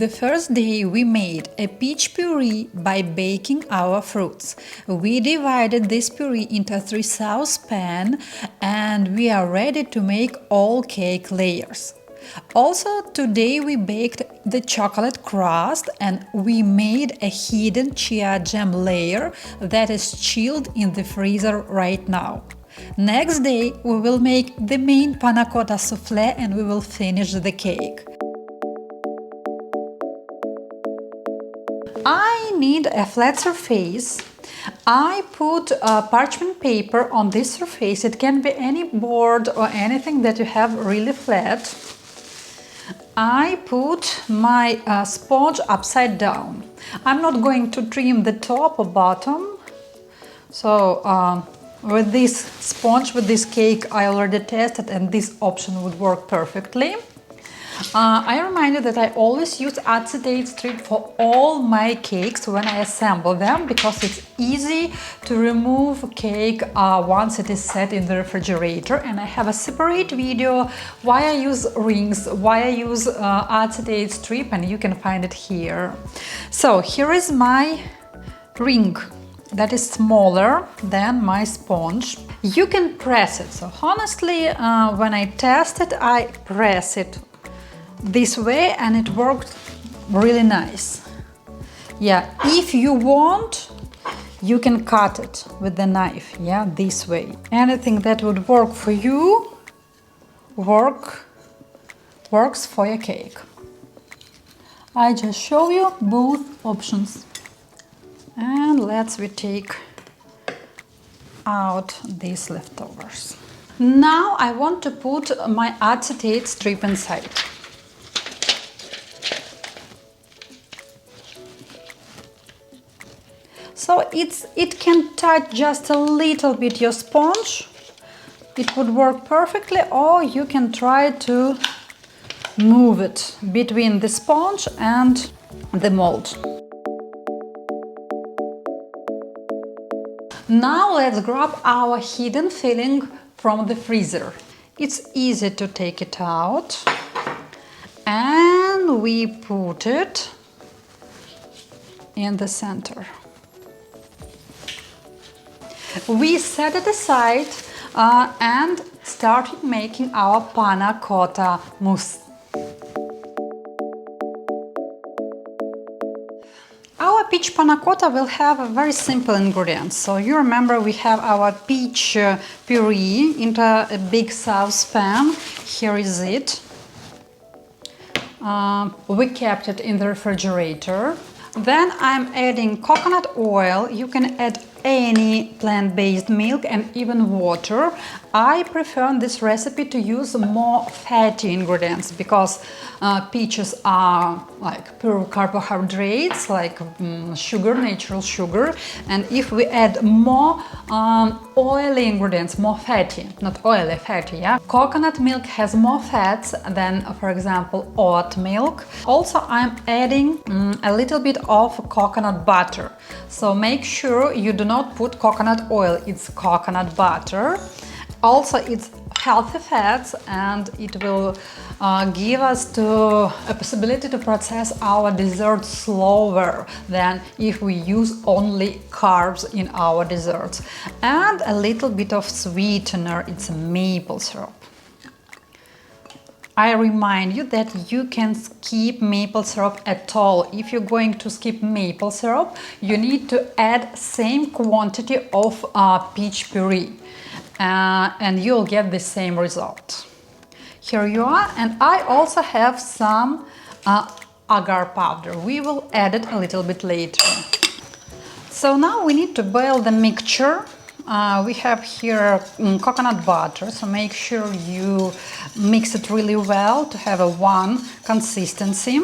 The first day we made a peach puree by baking our fruits. We divided this puree into 3 saucepans and we are ready to make all cake layers. Also, today we baked the chocolate crust and we made a hidden chia jam layer that is chilled in the freezer right now. Next day we will make the main panna cotta souffle and we will finish the cake. I need a flat surface. I put parchment paper on this surface. It can be any board or anything that you have really flat. I put my sponge upside down. I'm not going to trim the top or bottom. So with this sponge, with this cake, I already tested and this option would work perfectly. I remind you that I always use acetate strip for all my cakes when I assemble them because it's easy to remove cake once it is set in the refrigerator, and I have a separate video why I use rings, why I use acetate strip, and you can find it here. So here is my ring that is smaller than my sponge. You can press it. So honestly, when I test it, I press it this way and it worked really nice. Yeah, if you want, you can cut it with the knife, yeah, this way. Anything that would work for you works for your cake. I just show you both options. And let's take out these leftovers. Now I want to put my acetate strip inside. So it can touch just a little bit your sponge. It would work perfectly, or you can try to move it between the sponge and the mold. Now let's grab our hidden filling from the freezer. It's easy to take it out and we put it in the center. We set it aside and started making our panna cotta mousse. Our peach panna cotta will have a very simple ingredients. So you remember we have our peach puree into a big saucepan. Here is it. We kept it in the refrigerator. Then I'm adding coconut oil. You can add any plant-based milk and even water. I prefer in this recipe to use more fatty ingredients because peaches are like pure carbohydrates, like sugar, natural sugar. And if we add more oily ingredients, more fatty, not oily, fatty, yeah. Coconut milk has more fats than, for example, oat milk. Also, I'm adding a little bit of coconut butter. So make sure you do not put coconut oil, it's coconut butter. Also, it's healthy fats and it will give us a possibility to process our dessert slower than if we use only carbs in our desserts. And a little bit of sweetener, it's maple syrup. I remind you that you can skip maple syrup at all. If you're going to skip maple syrup, you need to add same quantity of peach puree and you'll get the same result. Here you are, and I also have some agar powder. We will add it a little bit later. So now we need to boil the mixture. We have here coconut butter, so make sure you mix it really well to have a one consistency.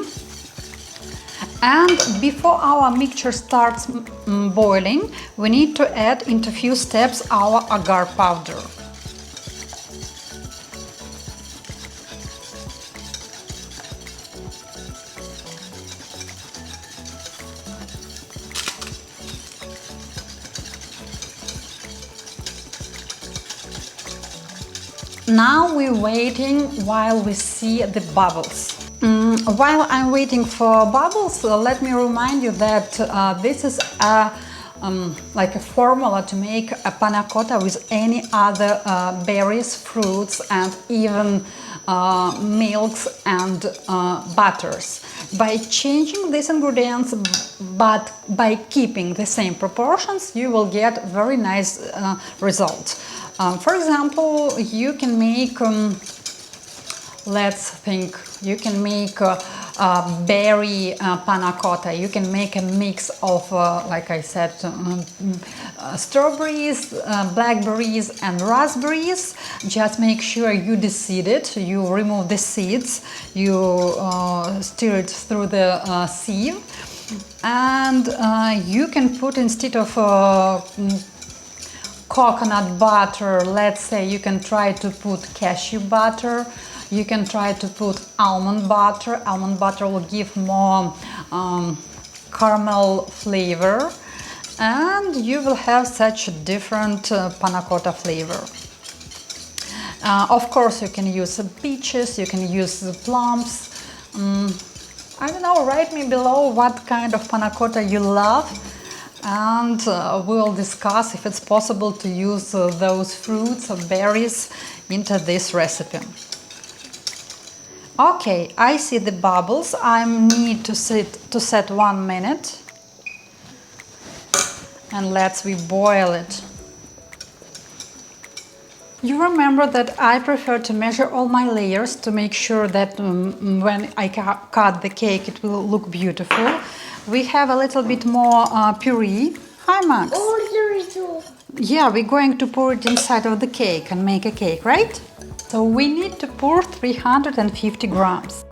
And before our mixture starts boiling, we need to add into a few steps our agar powder. Now we're waiting while we see the bubbles. While I'm waiting for bubbles, let me remind you that this is like a formula to make a panna cotta with any other berries, fruits, and even milks and butters. By changing these ingredients but by keeping the same proportions, you will get very nice results. For example, you can make, let's think, you can make berry panna cotta. You can make a mix of, like I said, strawberries, blackberries and raspberries. Just make sure you deseed it, you remove the seeds, you stir it through the sieve, and you can put, instead of coconut butter, let's say, you can try to put cashew butter. You can try to put almond butter. Almond butter will give more caramel flavor, and you will have such a different panna cotta flavor. Of course, you can use peaches, you can use plums. I don't know, write me below what kind of panna cotta you love, and we'll discuss if it's possible to use those fruits or berries into this recipe. Okay, I see the bubbles. I need to set 1 minute, and let's boil it. You remember that I prefer to measure all my layers to make sure that when I cut the cake it will look beautiful. We have a little bit more puree. Hi, Max. Yeah, we're going to pour it inside of the cake and make a cake, right? So we need to pour 350 grams.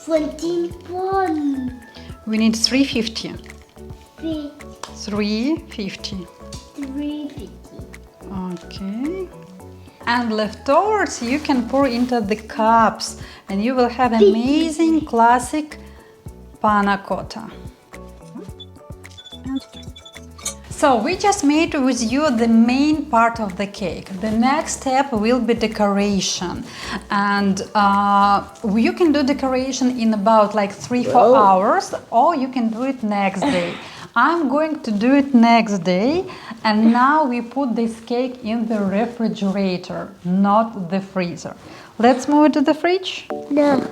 21. We need 350. 350. 350. Okay. And leftovers you can pour into the cups, and you will have amazing classic panna cotta. So we just made with you the main part of the cake. The next step will be decoration, and you can do decoration in about like 3-4 hours, or you can do it next day. I'm going to do it next day, and now we put this cake in the refrigerator, not the freezer. Let's move it to the fridge. No.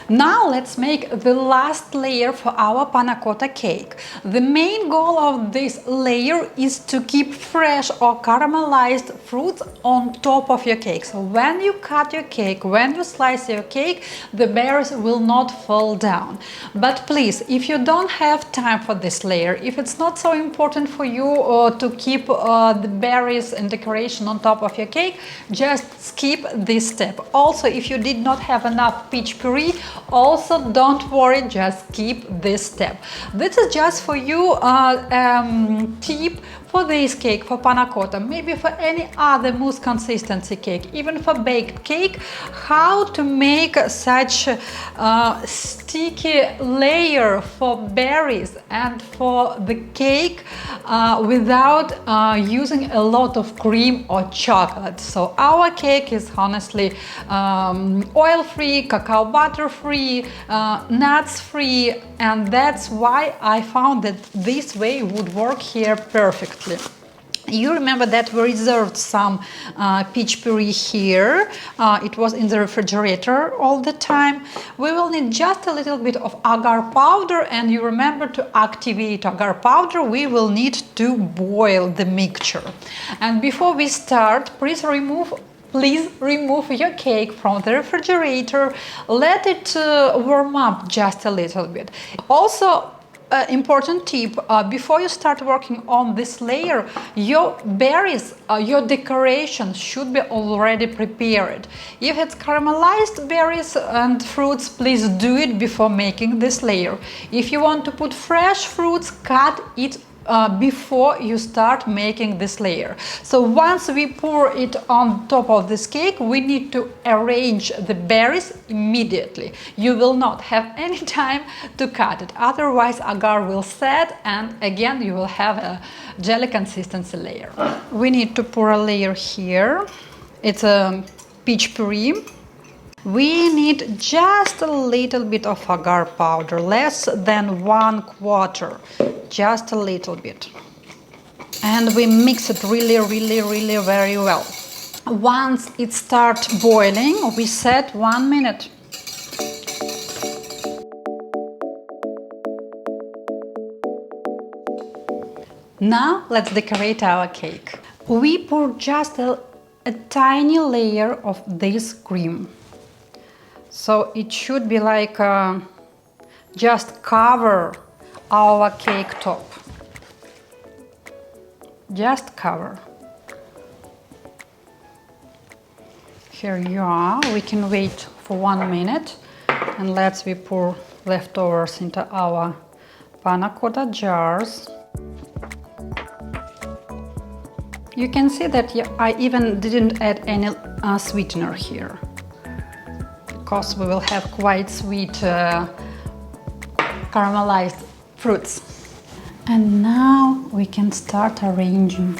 Now let's make the last layer for our panna cotta cake. The main goal of this layer is to keep fresh or caramelized fruits on top of your cake. So when you cut your cake, when you slice your cake, the berries will not fall down. But please, if you don't have time for this layer, if it's not so important for you to keep the berries and decoration on top of your cake, just skip this step. Also, if you did not have enough peach puree, also don't worry, just keep this step. This is just for you tip for this cake, for panna cotta, maybe for any other mousse consistency cake, even for baked cake, how to make such sticky layer for berries and for the cake without using a lot of cream or chocolate. So our cake is honestly oil-free, cacao butter-free, nuts-free, and that's why I found that this way would work here perfectly. You remember that we reserved some peach puree here. It was in the refrigerator all the time. We will need just a little bit of agar powder, and you remember to activate agar powder, we will need to boil the mixture. And before we start, please remove your cake from the refrigerator. Let it warm up just a little bit. Also, important tip, before you start working on this layer, your berries, your decoration should be already prepared. If it's caramelized berries and fruits, please do it before making this layer. If you want to put fresh fruits, cut it before you start making this layer. So once we pour it on top of this cake, we need to arrange the berries immediately. You will not have any time to cut it, otherwise agar will set and again you will have a jelly consistency layer. We need to pour a layer here. It's a peach puree. We need just a little bit of agar powder, less than 1/4, just a little bit. And we mix it really very well. Once it starts boiling, we set 1 minute. Now let's decorate our cake. We pour just a tiny layer of this cream. So it should be like just cover our cake top. Just cover. Here you are. We can wait for 1 minute and we pour leftovers into our Panna Cotta jars. You can see that I even didn't add any sweetener here, because we will have quite sweet caramelized fruits. And now we can start arranging.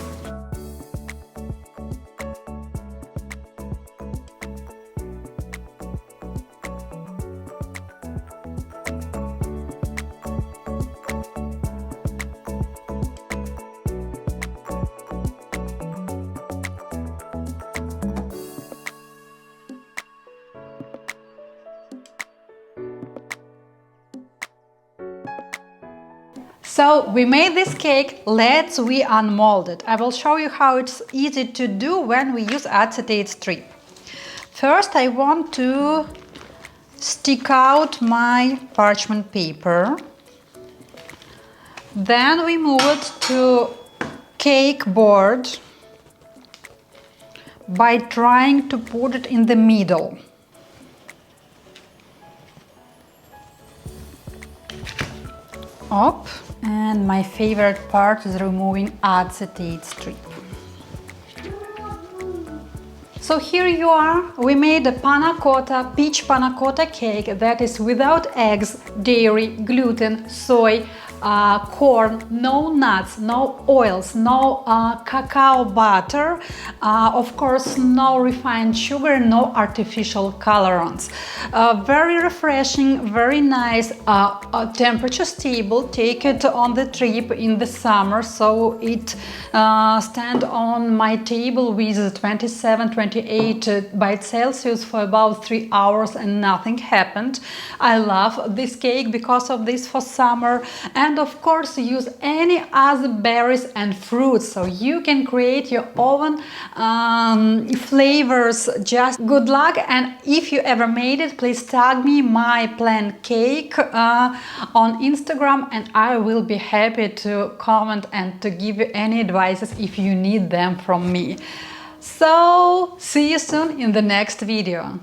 So we made this cake, we unmold it. I will show you how it's easy to do when we use acetate strip. First I want to stick out my parchment paper. Then we move it to cake board by trying to put it in the middle. Up. And my favorite part is removing acetate strip. So here you are. We made a panna cotta, peach panna cotta cake that is without eggs, dairy, gluten, soy, corn, no nuts, no oils, no cacao butter, of course no refined sugar, no artificial colorants. Very refreshing, very nice, temperature stable. Take it on the trip in the summer, so it stand on my table with 27-28 by Celsius for about 3 hours and nothing happened. I love this cake because of this for summer. And of course use any other berries and fruits, so you can create your own flavors. Just good luck, and if you ever made it, please tag me my planned cake on Instagram and I will be happy to comment and to give you any advices if you need them from me. So see you soon in the next video.